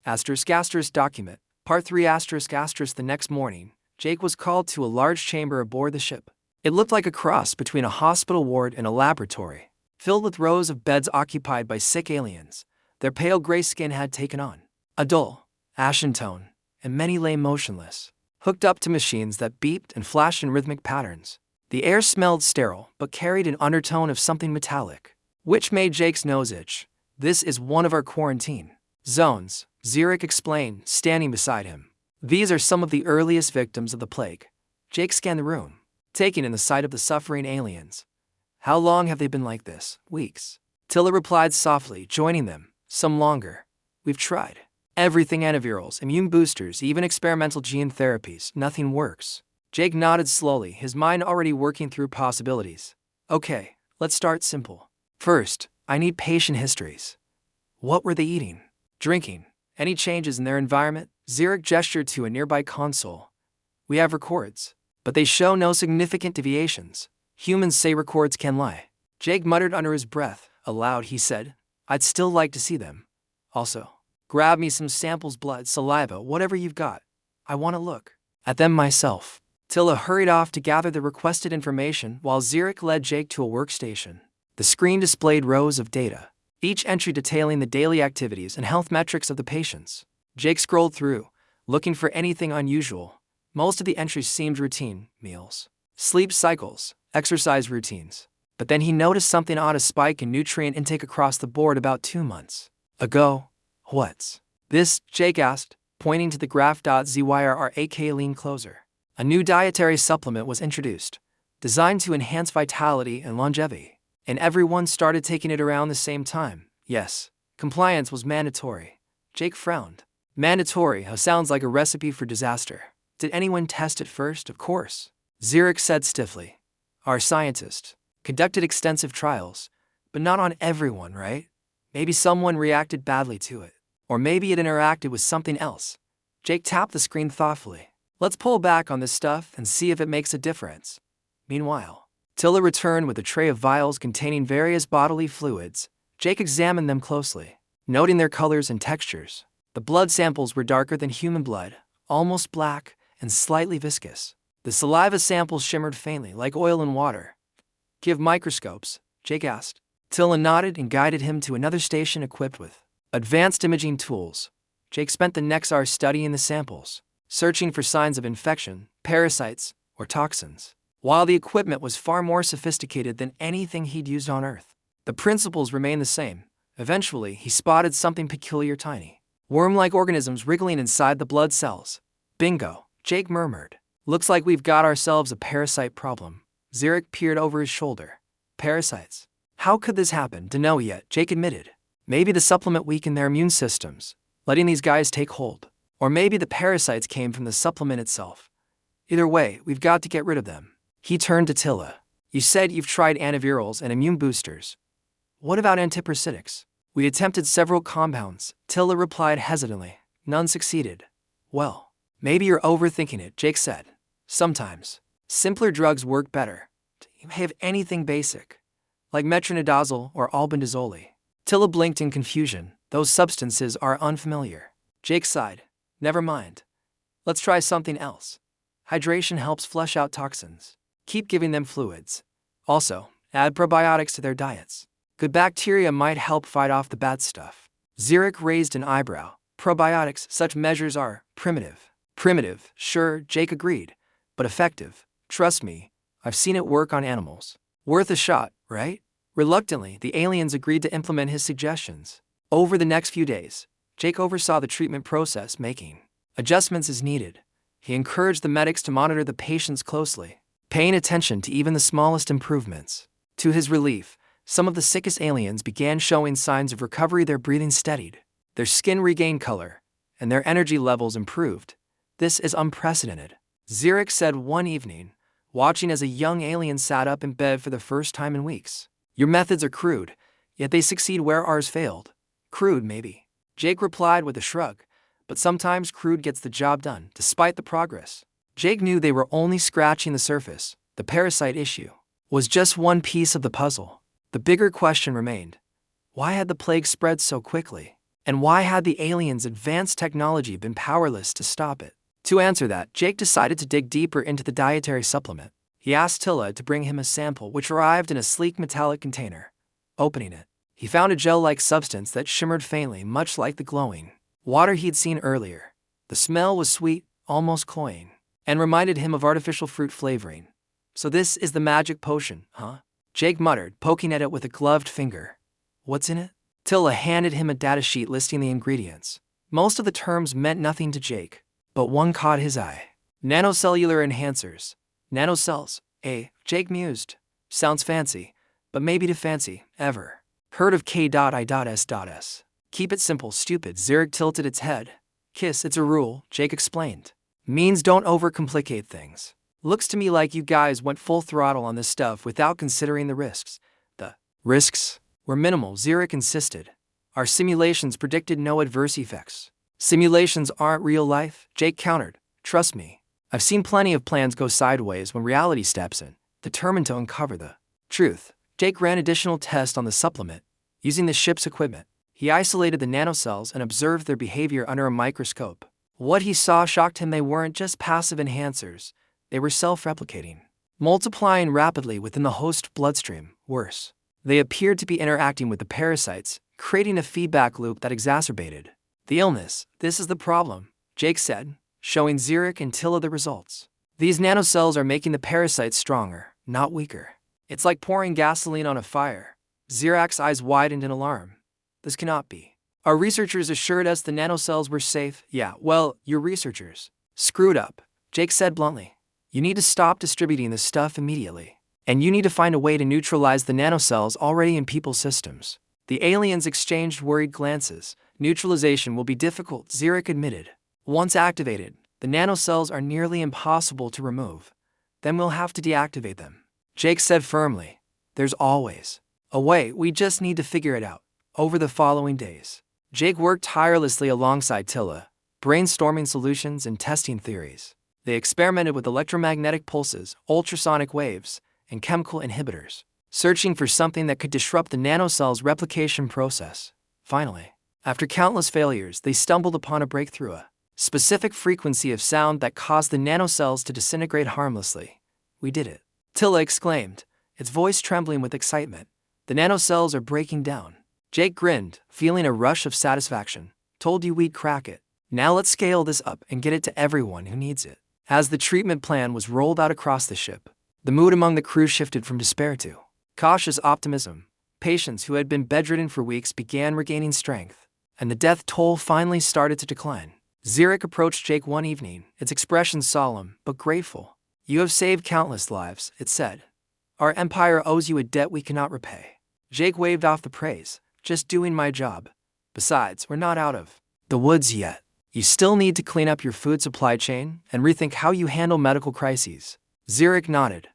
Document. Part 3 The next morning, Jake was called to a large chamber aboard the ship. It looked like a cross between a hospital ward and a laboratory, filled with rows of beds occupied by sick aliens. Their pale gray skin had taken on a dull, ashen tone, and many lay motionless, hooked up to machines that beeped and flashed in rhythmic patterns. The air smelled sterile but carried an undertone of something metallic, which made Jake's nose itch. "This is one of our quarantine zones," Zurich explained, standing beside him. "These are some of the earliest victims of the plague." Jake scanned the room, taking in the sight of the suffering aliens. "How long have they been like this?" "Weeks," Tilla replied softly, joining them. "Some longer. We've tried everything: antivirals, immune boosters, even experimental gene therapies. Nothing works." Jake nodded slowly, his mind already working through possibilities. "Okay, let's start simple. First, I need patient histories. What were they eating? Drinking? Any changes in their environment?" Zurich gestured to a nearby console. "We have records, but they show no significant deviations. Humans say records can lie." Jake muttered under his breath. Aloud, he said, "I'd still like to see them. Also, grab me some samples: blood, saliva, whatever you've got. I want to look at them myself." Tilla hurried off to gather the requested information while Zurich led Jake to a workstation. The screen displayed rows of data, each entry detailing the daily activities and health metrics of the patients. Jake scrolled through, looking for anything unusual. Most of the entries seemed routine: meals, sleep cycles, exercise routines. But then he noticed something odd: a spike in nutrient intake across the board about 2 months ago. "What's this?" Jake asked, pointing to the graph.zyrr lean closer. A new dietary supplement was introduced, designed to enhance vitality and longevity, and everyone started taking it around the same time. Yes, compliance was mandatory. Jake frowned. Mandatory sounds like a recipe for disaster. "Did anyone test it first?" "Of course," Zurich said stiffly. "Our scientists conducted extensive trials, but not on everyone, right? Maybe someone reacted badly to it. Or maybe it interacted with something else." Jake tapped the screen thoughtfully. "Let's pull back on this stuff and see if it makes a difference." Meanwhile, Tilla returned with a tray of vials containing various bodily fluids. Jake examined them closely, noting their colors and textures. The blood samples were darker than human blood, almost black and slightly viscous. The saliva samples shimmered faintly, like oil and water. "Give microscopes?" Jake asked. Tilla nodded and guided him to another station equipped with advanced imaging tools. Jake spent the next hour studying the samples, searching for signs of infection, parasites, or toxins. While the equipment was far more sophisticated than anything he'd used on Earth, the principles remained the same. Eventually, he spotted something peculiar: tiny, worm-like organisms wriggling inside the blood cells. "Bingo," Jake murmured. "Looks like we've got ourselves a parasite problem." Zurich peered over his shoulder. "Parasites? How could this happen?" "Dunno yet," Jake admitted. "Maybe the supplement weakened their immune systems, letting these guys take hold. Or maybe the parasites came from the supplement itself. Either way, we've got to get rid of them." He turned to Tilla. "You said you've tried antivirals and immune boosters. What about antiparasitics?" "We attempted several compounds," Tilla replied hesitantly. "None succeeded." "Well, maybe you're overthinking it," Jake said. "Sometimes simpler drugs work better. Do you have anything basic, like metronidazole or albendazole?" Tilla blinked in confusion. "Those substances are unfamiliar." Jake sighed. "Never mind. Let's try something else. Hydration helps flush out toxins. Keep giving them fluids. Also, add probiotics to their diets. Good bacteria might help fight off the bad stuff." Zurich raised an eyebrow. "Probiotics, such measures are primitive." "Primitive, sure," Jake agreed, "but effective. Trust me, I've seen it work on animals." "Worth a shot, right?" Reluctantly, the aliens agreed to implement his suggestions. Over the next few days, Jake oversaw the treatment process, making adjustments as needed. He encouraged the medics to monitor the patients closely, paying attention to even the smallest improvements. To his relief, some of the sickest aliens began showing signs of recovery. Their breathing steadied, their skin regained color, and their energy levels improved. "This is unprecedented," Zurich said one evening, watching as a young alien sat up in bed for the first time in weeks. "Your methods are crude, yet they succeed where ours failed." "Crude, maybe," Jake replied with a shrug, "but sometimes crude gets the job done, despite the progress." Jake knew they were only scratching the surface. The parasite issue was just one piece of the puzzle. The bigger question remained: why had the plague spread so quickly? And why had the aliens' advanced technology been powerless to stop it? To answer that, Jake decided to dig deeper into the dietary supplement. He asked Tilla to bring him a sample, which arrived in a sleek metallic container. Opening it, he found a gel-like substance that shimmered faintly, much like the glowing water he'd seen earlier. The smell was sweet, almost cloying, and reminded him of artificial fruit flavoring. So this is the magic potion, huh? Jake muttered, poking at it with a gloved finger. What's in it? Tilla handed him a datasheet listing the ingredients. Most of the terms meant nothing to Jake, but one caught his eye. Nanocellular enhancers. Nanocells. Jake mused. Sounds fancy, but maybe too fancy, ever. Heard of K.I.S.S. Keep it simple, stupid. Zurich tilted its head. Kiss, it's a rule, Jake explained. Means don't overcomplicate things. Looks to me like you guys went full throttle on this stuff without considering the risks. The risks were minimal, Zurich insisted. Our simulations predicted no adverse effects. Simulations aren't real life, Jake countered. Trust me. I've seen plenty of plans go sideways when reality steps in, determined to uncover the truth. Jake ran additional tests on the supplement, using the ship's equipment. He isolated the nanocells and observed their behavior under a microscope. What he saw shocked him. They weren't just passive enhancers, they were self-replicating, multiplying rapidly within the host bloodstream. Worse, they appeared to be interacting with the parasites, creating a feedback loop that exacerbated the illness. This is the problem, Jake said, showing Zurich and Tilla the results. These nanocells are making the parasites stronger, not weaker. It's like pouring gasoline on a fire. Zurich's eyes widened in alarm. This cannot be. Our researchers assured us the nanocells were safe. Yeah, well, your researchers screwed up, Jake said bluntly. You need to stop distributing this stuff immediately. And you need to find a way to neutralize the nanocells already in people's systems. The aliens exchanged worried glances. Neutralization will be difficult, Zurich admitted. Once activated, the nanocells are nearly impossible to remove. Then we'll have to deactivate them. Jake said firmly, there's always a way, we just need to figure it out. Over the following days, Jake worked tirelessly alongside Tilla, brainstorming solutions and testing theories. They experimented with electromagnetic pulses, ultrasonic waves, and chemical inhibitors, searching for something that could disrupt the nanocells' replication process. Finally, after countless failures, they stumbled upon a breakthrough, a specific frequency of sound that caused the nanocells to disintegrate harmlessly. We did it, Tilla exclaimed, its voice trembling with excitement. The nanocells are breaking down. Jake grinned, feeling a rush of satisfaction. Told you we'd crack it. Now let's scale this up and get it to everyone who needs it. As the treatment plan was rolled out across the ship, the mood among the crew shifted from despair to cautious optimism. Patients who had been bedridden for weeks began regaining strength, and the death toll finally started to decline. Zurich approached Jake one evening, its expression solemn but grateful. You have saved countless lives, it said. Our empire owes you a debt we cannot repay. Jake waved off the praise. Just doing my job. Besides, we're not out of the woods yet. You still need to clean up your food supply chain and rethink how you handle medical crises. Zurich nodded.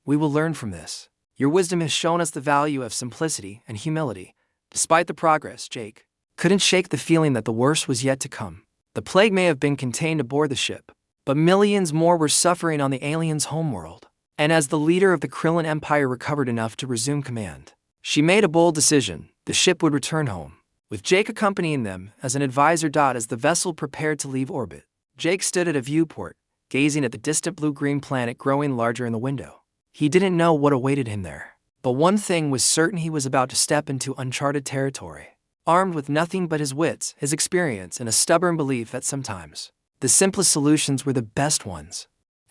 We will learn from this. Your wisdom has shown us the value of simplicity and humility. Despite the progress, Jake couldn't shake the feeling that the worst was yet to come. The plague may have been contained aboard the ship, but millions more were suffering on the aliens' homeworld. And as the leader of the Krillin Empire recovered enough to resume command, she made a bold decision. The ship would return home, with Jake accompanying them as an advisor. As the vessel prepared to leave orbit, Jake stood at a viewport, gazing at the distant blue-green planet growing larger in the window. He didn't know what awaited him there, but one thing was certain: he was about to step into uncharted territory, armed with nothing but his wits, his experience, and a stubborn belief that sometimes the simplest solutions were the best ones. ***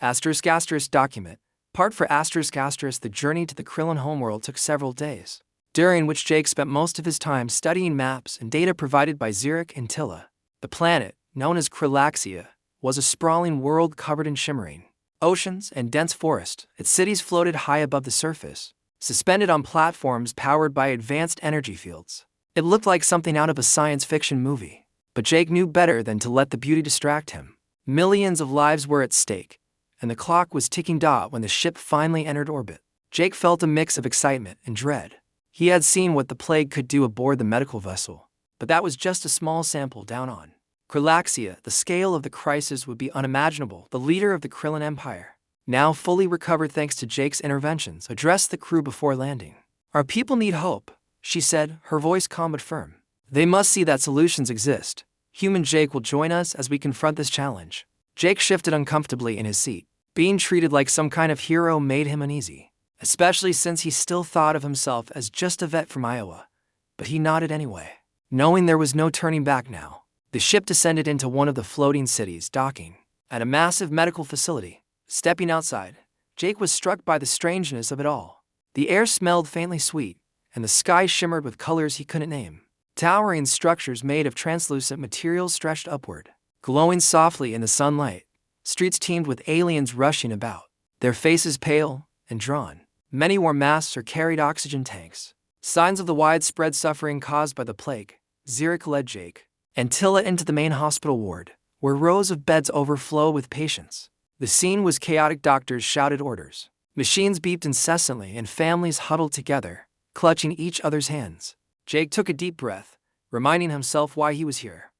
document. Part for ***. The journey to the Krillin homeworld took several days, during which Jake spent most of his time studying maps and data provided by Zurich and Tilla. The planet, known as Galaxia, was a sprawling world covered in shimmering oceans and dense forest. Its cities floated high above the surface, suspended on platforms powered by advanced energy fields. It looked like something out of a science fiction movie, but Jake knew better than to let the beauty distract him. Millions of lives were at stake, and the clock was ticking when the ship finally entered orbit. Jake felt a mix of excitement and dread. He had seen what the plague could do aboard the medical vessel, but that was just a small sample down on Galaxia. The scale of the crisis would be unimaginable. The leader of the Krillin Empire, now fully recovered thanks to Jake's interventions, addressed the crew before landing. Our people need hope, she said, her voice calm but firm. They must see that solutions exist. Human Jake will join us as we confront this challenge. Jake shifted uncomfortably in his seat. Being treated like some kind of hero made him uneasy, especially since he still thought of himself as just a vet from Iowa. But he nodded anyway, knowing there was no turning back now. The ship descended into one of the floating cities, docking at a massive medical facility. Stepping outside, Jake was struck by the strangeness of it all. The air smelled faintly sweet, and the sky shimmered with colors he couldn't name. Towering structures made of translucent materials stretched upward, glowing softly in the sunlight. Streets teemed with aliens rushing about, their faces pale and drawn. Many wore masks or carried oxygen tanks, signs of the widespread suffering caused by the plague. Zurich led Jake and Tilla into the main hospital ward, where rows of beds overflow with patients. The scene was chaotic. Doctors shouted orders. Machines beeped incessantly and families huddled together, clutching each other's hands. Jake took a deep breath, reminding himself why he was here.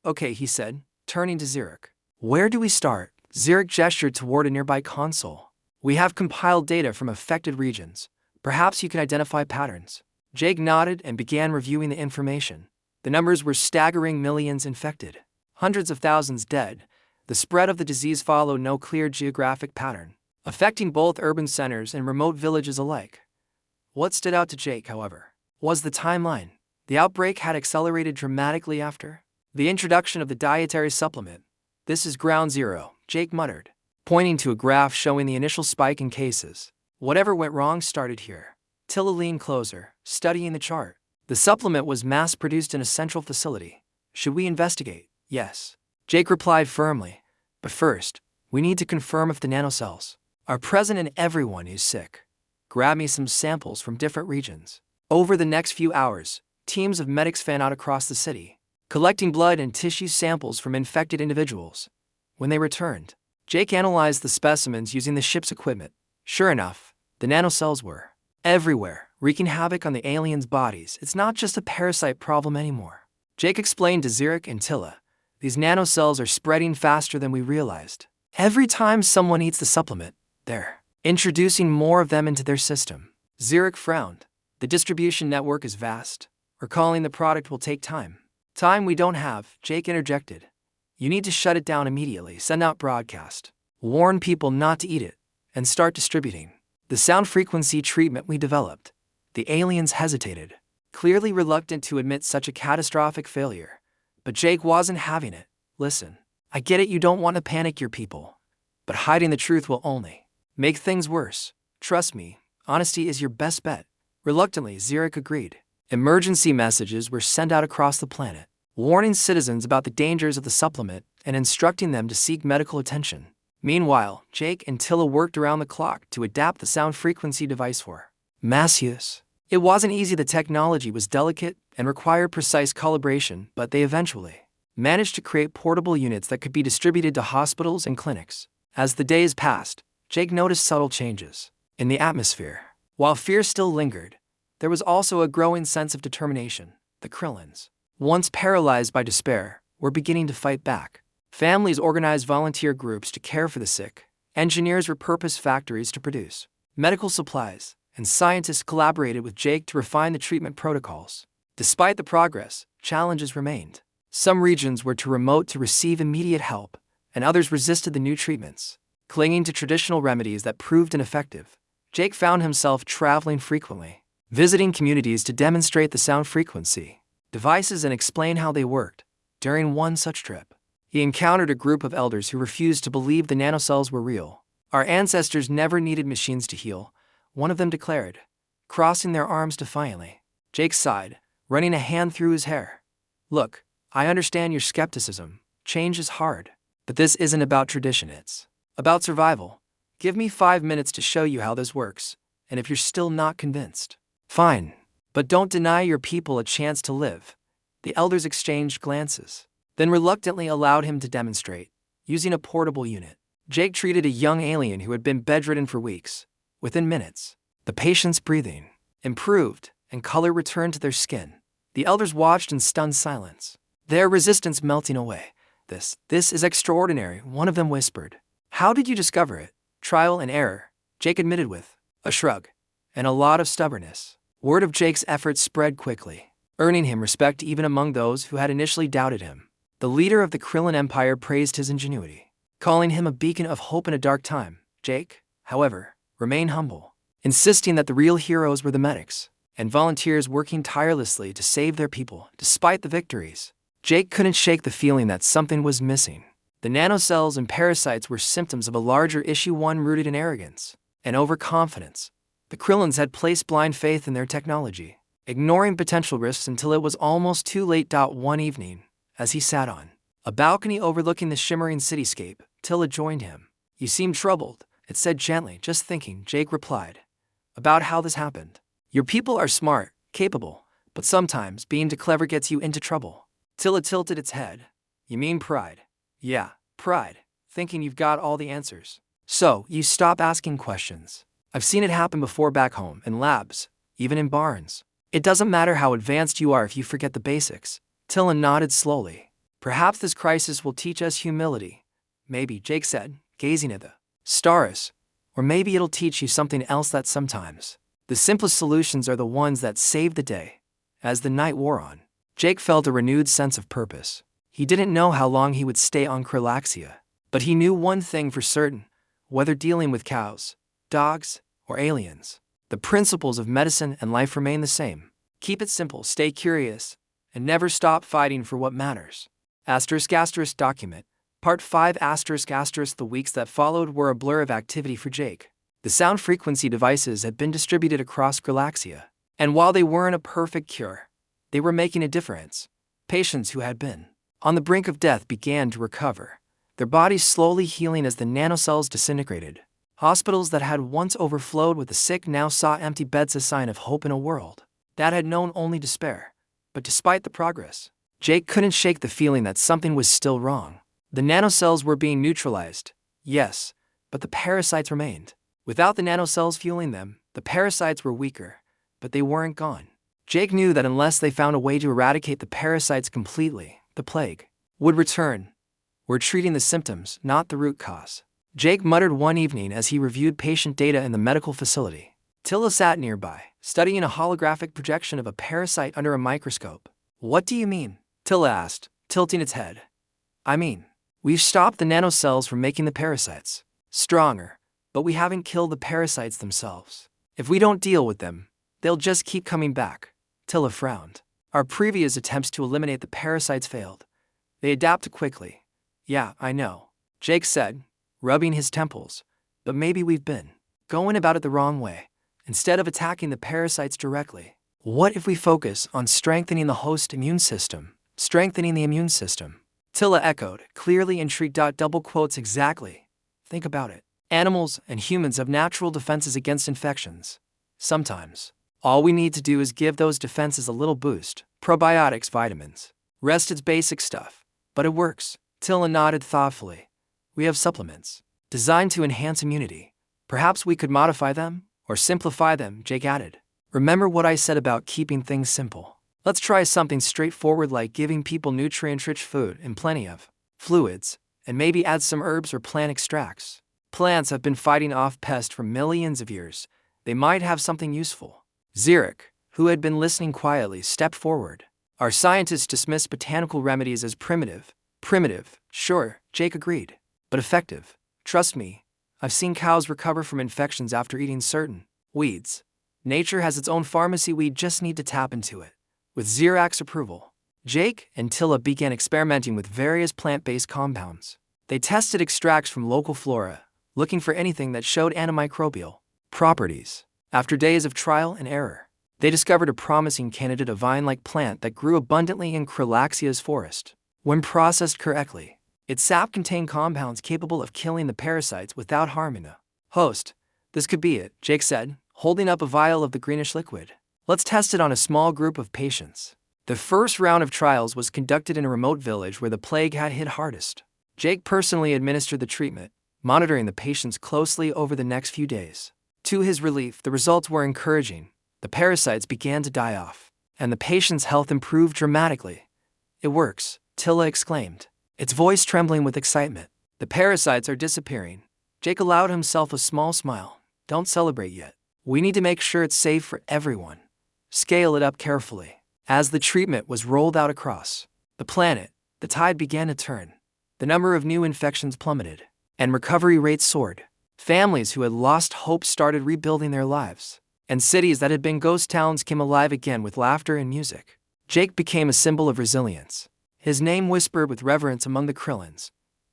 Okay, he said, turning to Zurich. Where do we start? Zurich gestured toward a nearby console. We have compiled data from affected regions. Perhaps you can identify patterns. Jake nodded and began reviewing the information. The numbers were staggering: millions infected, hundreds of thousands dead. The spread of the disease followed no clear geographic pattern, affecting both urban centers and remote villages alike. What stood out to Jake, however, was the timeline. The outbreak had accelerated dramatically after the introduction of the dietary supplement. This is ground zero, Jake muttered, pointing to a graph showing the initial spike in cases. Whatever went wrong started here. Tilla leaned closer, studying the chart. The supplement was mass-produced in a central facility. Should we investigate? Yes. Jake replied firmly. But first, we need to confirm if the nanocells are present in everyone who's sick. Grab me some samples from different regions. Over the next few hours, teams of medics fan out across the city, collecting blood and tissue samples from infected individuals. When they returned, Jake analyzed the specimens using the ship's equipment. Sure enough, the nanocells were everywhere, wreaking havoc on the aliens' bodies. It's not just a parasite problem anymore. Jake explained to Zurich and Tilla. These nanocells are spreading faster than we realized. Every time someone eats the supplement, they're introducing more of them into their system. Zurich frowned. The distribution network is vast. Recalling the product will take time. Time we don't have, Jake interjected. You need to shut it down immediately, send out broadcast, warn people not to eat it, and start distributing the sound frequency treatment we developed. The aliens hesitated, clearly reluctant to admit such a catastrophic failure. But Jake wasn't having it. Listen, I get it, you don't want to panic your people, but hiding the truth will only make things worse. Trust me, honesty is your best bet. Reluctantly, Zurich agreed. Emergency messages were sent out across the planet, warning citizens about the dangers of the supplement and instructing them to seek medical attention. Meanwhile, Jake and Tilla worked around the clock to adapt the sound frequency device for mass use. It wasn't easy. The technology was delicate and required precise calibration, but they eventually managed to create portable units that could be distributed to hospitals and clinics. As the days passed, Jake noticed subtle changes in the atmosphere. While fear still lingered, there was also a growing sense of determination. The Krillins, once paralyzed by despair, were beginning to fight back. Families organized volunteer groups to care for the sick. Engineers repurposed factories to produce medical supplies, and scientists collaborated with Jake to refine the treatment protocols. Despite the progress, challenges remained. Some regions were too remote to receive immediate help, and others resisted the new treatments, clinging to traditional remedies that proved ineffective. Jake found himself traveling frequently, visiting communities to demonstrate the sound frequency devices and explain how they worked. During one such trip, he encountered a group of elders who refused to believe the nanocells were real. Our ancestors never needed machines to heal, one of them declared, crossing their arms defiantly. Jake sighed, running a hand through his hair. Look, I understand your skepticism. Change is hard. But this isn't about tradition, it's about survival. Give me 5 minutes to show you how this works, and if you're still not convinced, fine. But don't deny your people a chance to live. The elders exchanged glances, then reluctantly allowed him to demonstrate, using a portable unit. Jake treated a young alien who had been bedridden for weeks. Within minutes, the patient's breathing improved and color returned to their skin. The elders watched in stunned silence, their resistance melting away. This is extraordinary, one of them whispered. How did you discover it? Trial and error, Jake admitted with a shrug and a lot of stubbornness. Word of Jake's efforts spread quickly. earning him respect even among those who had initially doubted him. The leader of the Krillin Empire praised his ingenuity, calling him a beacon of hope in a dark time. Jake, however, remained humble, insisting that the real heroes were the medics and volunteers working tirelessly to save their people despite the victories. Jake couldn't shake the feeling that something was missing. The nanocells and parasites were symptoms of a larger issue, one rooted in arrogance and overconfidence. The Krillins had placed blind faith in their technology, ignoring potential risks until it was almost too late. One evening, as he sat on a balcony overlooking the shimmering cityscape, Tilla joined him. "You seem troubled," it said gently. "Just thinking," Jake replied. "About how this happened. Your people are smart, capable, but sometimes being too clever gets you into trouble." Tilla tilted its head. "You mean pride?" "Yeah, pride, thinking you've got all the answers. So, you stop asking questions. I've seen it happen before back home, in labs, even in barns. It doesn't matter how advanced you are if you forget the basics." Tilla nodded slowly. "Perhaps this crisis will teach us humility." "Maybe," Jake said, gazing at the stars. "Or maybe it'll teach you something else, that sometimes the simplest solutions are the ones that save the day." As the night wore on, Jake felt a renewed sense of purpose. He didn't know how long he would stay on Kralaxia, but he knew one thing for certain: whether dealing with cows, dogs, or aliens, the principles of medicine and life remain the same. Keep it simple, stay curious, and never stop fighting for what matters. *** document. Part 5 ***. The weeks that followed were a blur of activity for Jake. The sound frequency devices had been distributed across Galaxia, and while they weren't a perfect cure, they were making a difference. Patients who had been on the brink of death began to recover, their bodies slowly healing as the nanocells disintegrated. Hospitals that had once overflowed with the sick now saw empty beds, a sign of hope in a world that had known only despair. But despite the progress, Jake couldn't shake the feeling that something was still wrong. The nanocells were being neutralized, yes, but the parasites remained. Without the nanocells fueling them, the parasites were weaker, but they weren't gone. Jake knew that unless they found a way to eradicate the parasites completely, the plague would return. "We're treating the symptoms, not the root cause," Jake muttered one evening as he reviewed patient data in the medical facility. Tilla sat nearby, studying a holographic projection of a parasite under a microscope. "What do you mean?" Tilla asked, tilting its head. "I mean, we've stopped the nanocells from making the parasites stronger, but we haven't killed the parasites themselves. If we don't deal with them, they'll just keep coming back." Tilla frowned. "Our previous attempts to eliminate the parasites failed. They adapted quickly." "Yeah, I know," Jake said, rubbing his temples. "But maybe we've been going about it the wrong way. Instead of attacking the parasites directly, what if we focus on strengthening the host immune system?" "Strengthening the immune system?" Tilla echoed, clearly intrigued. "Exactly. Think about it. Animals and humans have natural defenses against infections. Sometimes, all we need to do is give those defenses a little boost. Probiotics, vitamins. Rest, it's basic stuff. But it works." Tilla nodded thoughtfully. "We have supplements designed to enhance immunity. Perhaps we could modify them or simplify them," Jake added. "Remember what I said about keeping things simple? Let's try something straightforward like giving people nutrient-rich food and plenty of fluids, and maybe add some herbs or plant extracts. Plants have been fighting off pests for millions of years. They might have something useful." Zurich, who had been listening quietly, stepped forward. "Our scientists dismissed botanical remedies as primitive." "Primitive, sure," Jake agreed, "but effective. Trust me, I've seen cows recover from infections after eating certain weeds. Nature has its own pharmacy, we just need to tap into it." With Zurich's approval, Jake and Tilla began experimenting with various plant-based compounds. They tested extracts from local flora, looking for anything that showed antimicrobial properties. After days of trial and error, they discovered a promising candidate, a vine-like plant that grew abundantly in Kralaxia's forest. When processed correctly, its sap contained compounds capable of killing the parasites without harming the host. "This could be it," Jake said, holding up a vial of the greenish liquid. "Let's test it on a small group of patients." The first round of trials was conducted in a remote village where the plague had hit hardest. Jake personally administered the treatment, monitoring the patients closely over the next few days. To his relief, the results were encouraging. The parasites began to die off, and the patient's health improved dramatically. "It works," Tilla exclaimed, its voice trembling with excitement. "The parasites are disappearing." Jake allowed himself a small smile. "Don't celebrate yet. We need to make sure it's safe for everyone. Scale it up carefully." As the treatment was rolled out across the planet, the tide began to turn. The number of new infections plummeted, and recovery rates soared. Families who had lost hope started rebuilding their lives, and cities that had been ghost towns came alive again with laughter and music. Jake became a symbol of resilience. His name whispered with reverence among the Krillins,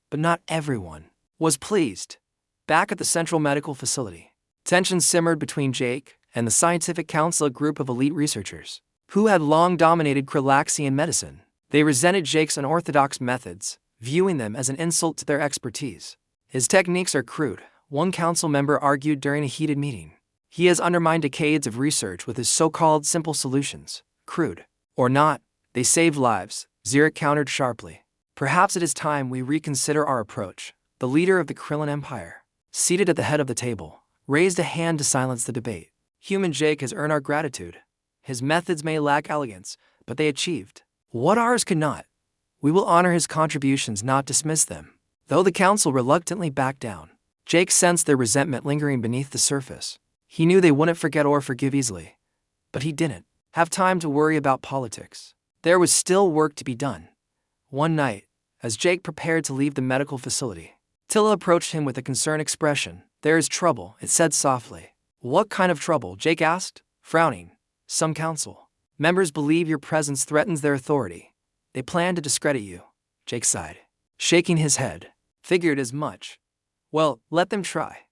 but not everyone was pleased. Back at the Central Medical Facility, tensions simmered between Jake and the Scientific Council, a group of elite researchers who had long dominated Krillaxian medicine. They resented Jake's unorthodox methods, viewing them as an insult to their expertise. His techniques are crude, one council member argued during a heated meeting. He has undermined decades of research with his so-called simple solutions. Crude or not, they save lives, Zurich countered sharply. Perhaps it is time we reconsider our approach. The leader of the Krillin Empire, seated at the head of the table, raised a hand to silence the debate. Human Jake has earned our gratitude. His methods may lack elegance, but they achieved what ours could not. We will honor his contributions, not dismiss them. Though the council reluctantly backed down, Jake sensed their resentment lingering beneath the surface. He knew they wouldn't forget or forgive easily. But he didn't have time to worry about politics. There was still work to be done. One night, as Jake prepared to leave the medical facility, Tilla approached him with a concerned expression. "There is trouble," it said softly. "What kind of trouble?" Jake asked, frowning. "Some council members believe your presence threatens their authority. They plan to discredit you." Jake sighed, shaking his head. "Figured as much. Well, let them try.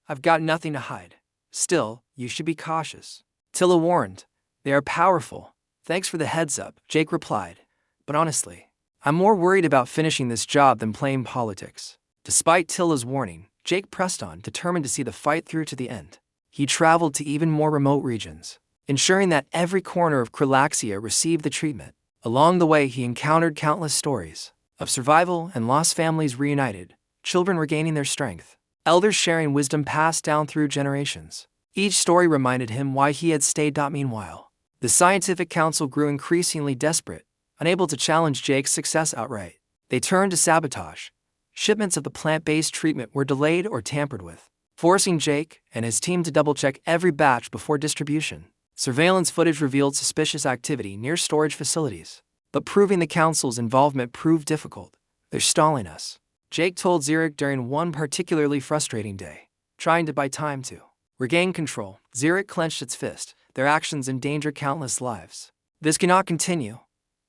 I've got nothing to hide. Still, you should be cautious." Tilla warned. "They are powerful." "Thanks for the heads up," Jake replied. "But honestly, I'm more worried about finishing this job than playing politics." Despite Tilla's warning, Jake pressed on, determined to see the fight through to the end. He traveled to even more remote regions, ensuring that every corner of Krillaxia received the treatment. Along the way, he encountered countless stories of survival and lost families reunited, children regaining their strength, elders sharing wisdom passed down through generations. Each story reminded him why he had stayed. Meanwhile, the Scientific Council grew increasingly desperate, unable to challenge Jake's success outright. They turned to sabotage. Shipments of the plant-based treatment were delayed or tampered with, forcing Jake and his team to double-check every batch before distribution. Surveillance footage revealed suspicious activity near storage facilities, but proving the council's involvement proved difficult. "They're stalling us," Jake told Zurich during one particularly frustrating day, trying to buy time to regain control. Zurich clenched its fist. "Their actions endanger countless lives. This cannot continue."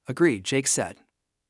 "Agreed," Jake said.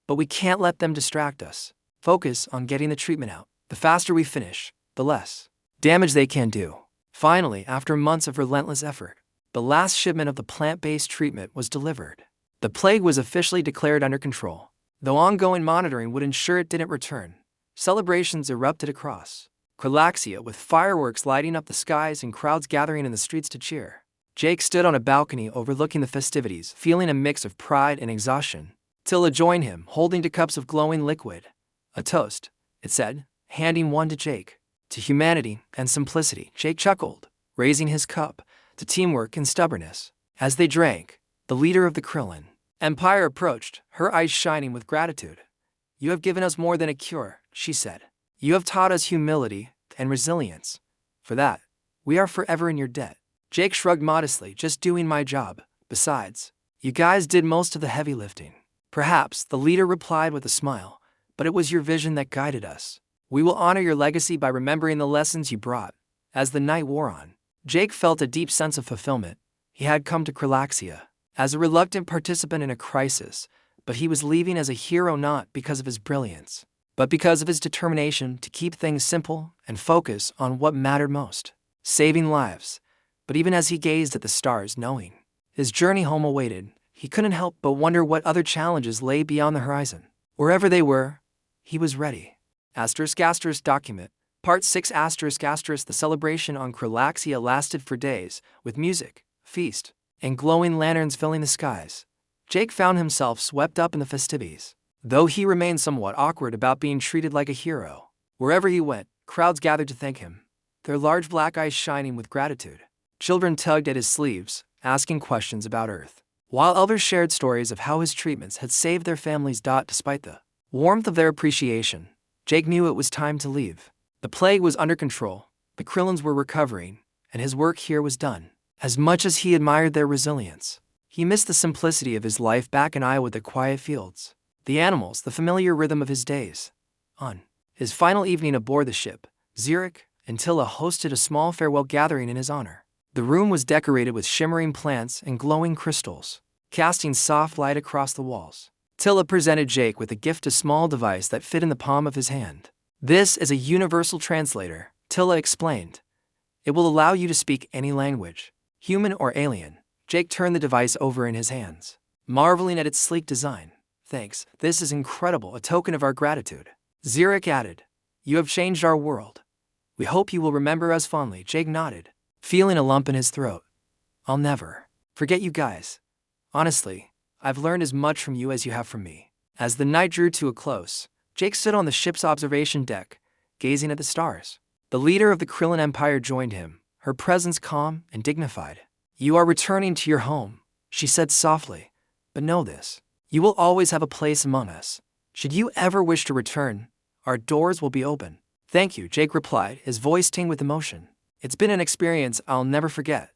"But we can't let them distract us. Focus on getting the treatment out. The faster we finish, the less damage they can do." Finally, after months of relentless effort, the last shipment of the plant-based treatment was delivered. The plague was officially declared under control, though ongoing monitoring would ensure it didn't return. Celebrations erupted across Krillaxia, with fireworks lighting up the skies and crowds gathering in the streets to cheer. Jake stood on a balcony overlooking the festivities, feeling a mix of pride and exhaustion. Tilla joined him, holding two cups of glowing liquid. "A toast," it said, handing one to Jake. "To humanity and simplicity," Jake chuckled, raising his cup. "To teamwork and stubbornness." As they drank, the leader of the Krillin Empire approached, her eyes shining with gratitude. "You have given us more than a cure," she said. "You have taught us humility and resilience. For that, we are forever in your debt." Jake shrugged modestly. "Just doing my job. Besides, you guys did most of the heavy lifting." "Perhaps," the leader replied with a smile, "but it was your vision that guided us. We will honor your legacy by remembering the lessons you brought." As the night wore on, Jake felt a deep sense of fulfillment. He had come to Krillaxia as a reluctant participant in a crisis, but he was leaving as a hero, not because of his brilliance, but because of his determination to keep things simple and focus on what mattered most: saving lives. But even as he gazed at the stars, knowing his journey home awaited, he couldn't help but wonder what other challenges lay beyond the horizon. Wherever they were, he was ready. Document Part 6 The celebration on Krillaxia lasted for days, with music, feast, and glowing lanterns filling the skies. Jake found himself swept up in the festivities, though he remained somewhat awkward about being treated like a hero. Wherever he went, crowds gathered to thank him, their large black eyes shining with gratitude. Children tugged at his sleeves, asking questions about Earth, while elders shared stories of how his treatments had saved their families. Despite the warmth of their appreciation, Jake knew it was time to leave. The plague was under control, the Krillins were recovering, and his work here was done. As much as he admired their resilience, He missed the simplicity of his life back in Iowa with the quiet fields, the animals, the familiar rhythm of his days. On his final evening aboard the ship, Zurich and Tilla hosted a small farewell gathering in his honor. The room was decorated with shimmering plants and glowing crystals, casting soft light across the walls. Tilla presented Jake with a gift, a small device that fit in the palm of his hand. "This is a universal translator," Tilla explained. "It will allow you to speak any language, human or alien." Jake turned the device over in his hands, marveling at its sleek design. "Thanks, this is incredible, a token of our gratitude." Zurich added, "You have changed our world. We hope you will remember us fondly." Jake nodded, feeling a lump in his throat. "I'll never forget you guys. Honestly, I've learned as much from you as you have from me." As the night drew to a close, Jake stood on the ship's observation deck, gazing at the stars. The leader of the Krillin Empire joined him, her presence calm and dignified. "You are returning to your home," she said softly, "but know this. You will always have a place among us. Should you ever wish to return, our doors will be open." "Thank you," Jake replied, his voice tinged with emotion. "It's been an experience I'll never forget,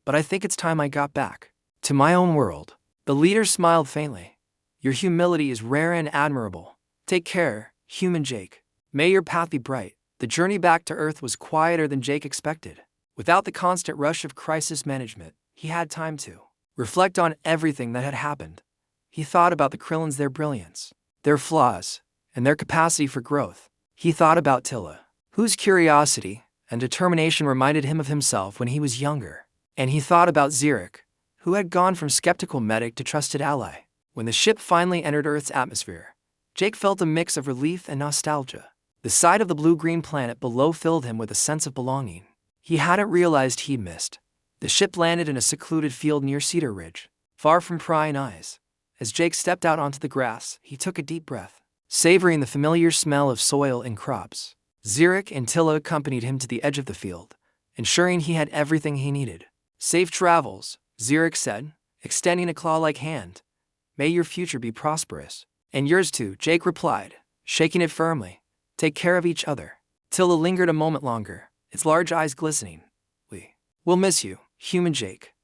but I think it's time I got back to my own world." The leader smiled faintly. "Your humility is rare and admirable. Take care, human Jake. May your path be bright." The journey back to Earth was quieter than Jake expected. Without the constant rush of crisis management, he had time to reflect on everything that had happened. He thought about the Krillins, their brilliance, their flaws, and their capacity for growth. He thought about Tilla, whose curiosity and determination reminded him of himself when he was younger. And he thought about Zurich, who had gone from skeptical medic to trusted ally. When the ship finally entered Earth's atmosphere, Jake felt a mix of relief and nostalgia. The sight of the blue-green planet below filled him with a sense of belonging he hadn't realized he'd missed. The ship landed in a secluded field near Cedar Ridge, far from prying eyes. As Jake stepped out onto the grass, he took a deep breath, savoring the familiar smell of soil and crops. Zurich and Tilla accompanied him to the edge of the field, ensuring he had everything he needed. "Safe travels," Zurich said, extending a claw-like hand. "May your future be prosperous." "And yours too," Jake replied, shaking it firmly. "Take care of each other." Tilla lingered a moment longer, its large eyes glistening. "We'll miss you, human Jake."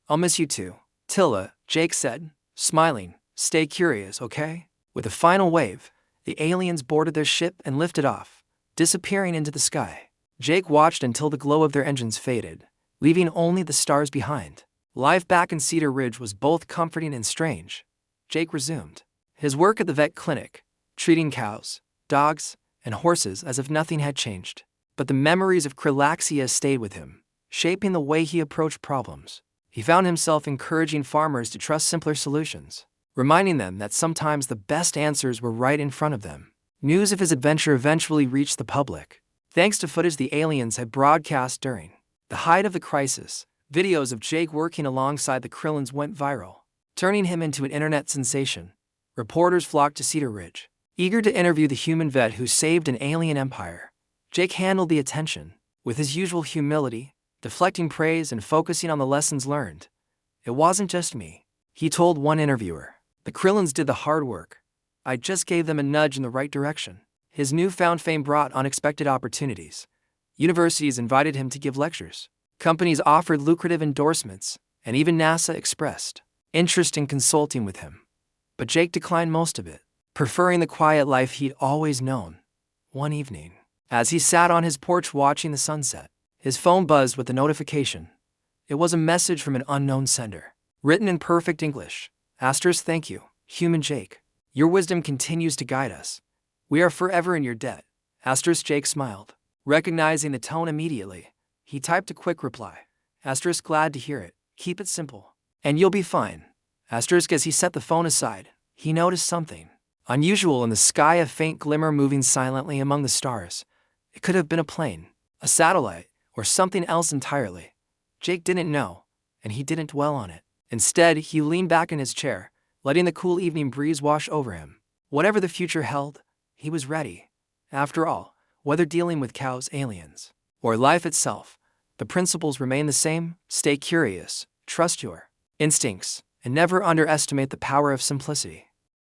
"I'll miss you too, Tilla," Jake said, smiling. "Stay curious, okay?" With a final wave, the aliens boarded their ship and lifted off, disappearing into the sky. Jake watched until the glow of their engines faded, leaving only the stars behind. Life back in Cedar Ridge was both comforting and strange. Jake resumed his work at the vet clinic, treating cows, dogs, and horses as if nothing had changed. But the memories of Krillaxia stayed with him, shaping the way he approached problems. He found himself encouraging farmers to trust simpler solutions, reminding them that sometimes the best answers were right in front of them. News of his adventure eventually reached the public. Thanks to footage the aliens had broadcast during the height of the crisis, videos of Jake working alongside the Krillins went viral, turning him into an internet sensation. Reporters flocked to Cedar Ridge, eager to interview the human vet who saved an alien empire. Jake handled the attention with his usual humility, deflecting praise and focusing on the lessons learned. "It wasn't just me," he told one interviewer. "The Krillins did the hard work. I just gave them a nudge in the right direction." His newfound fame brought unexpected opportunities. Universities invited him to give lectures. Companies offered lucrative endorsements, and even NASA expressed interest in consulting with him. But Jake declined most of it, preferring the quiet life he'd always known. One evening, as he sat on his porch watching the sunset, his phone buzzed with a notification. It was a message from an unknown sender, written in perfect English. "Thank you, human Jake. Your wisdom continues to guide us. We are forever in your debt." Jake smiled, recognizing the tone immediately. He typed a quick reply. "Glad to hear it. Keep it simple, and you'll be fine." As he set the phone aside, he noticed something unusual in the sky, a faint glimmer moving silently among the stars. It could have been a plane, a satellite, or something else entirely. Jake didn't know, and he didn't dwell on it. Instead, he leaned back in his chair, letting the cool evening breeze wash over him. Whatever the future held, he was ready. After all, whether dealing with cows, aliens, or life itself, the principles remain the same: stay curious, trust your instincts, and never underestimate the power of simplicity.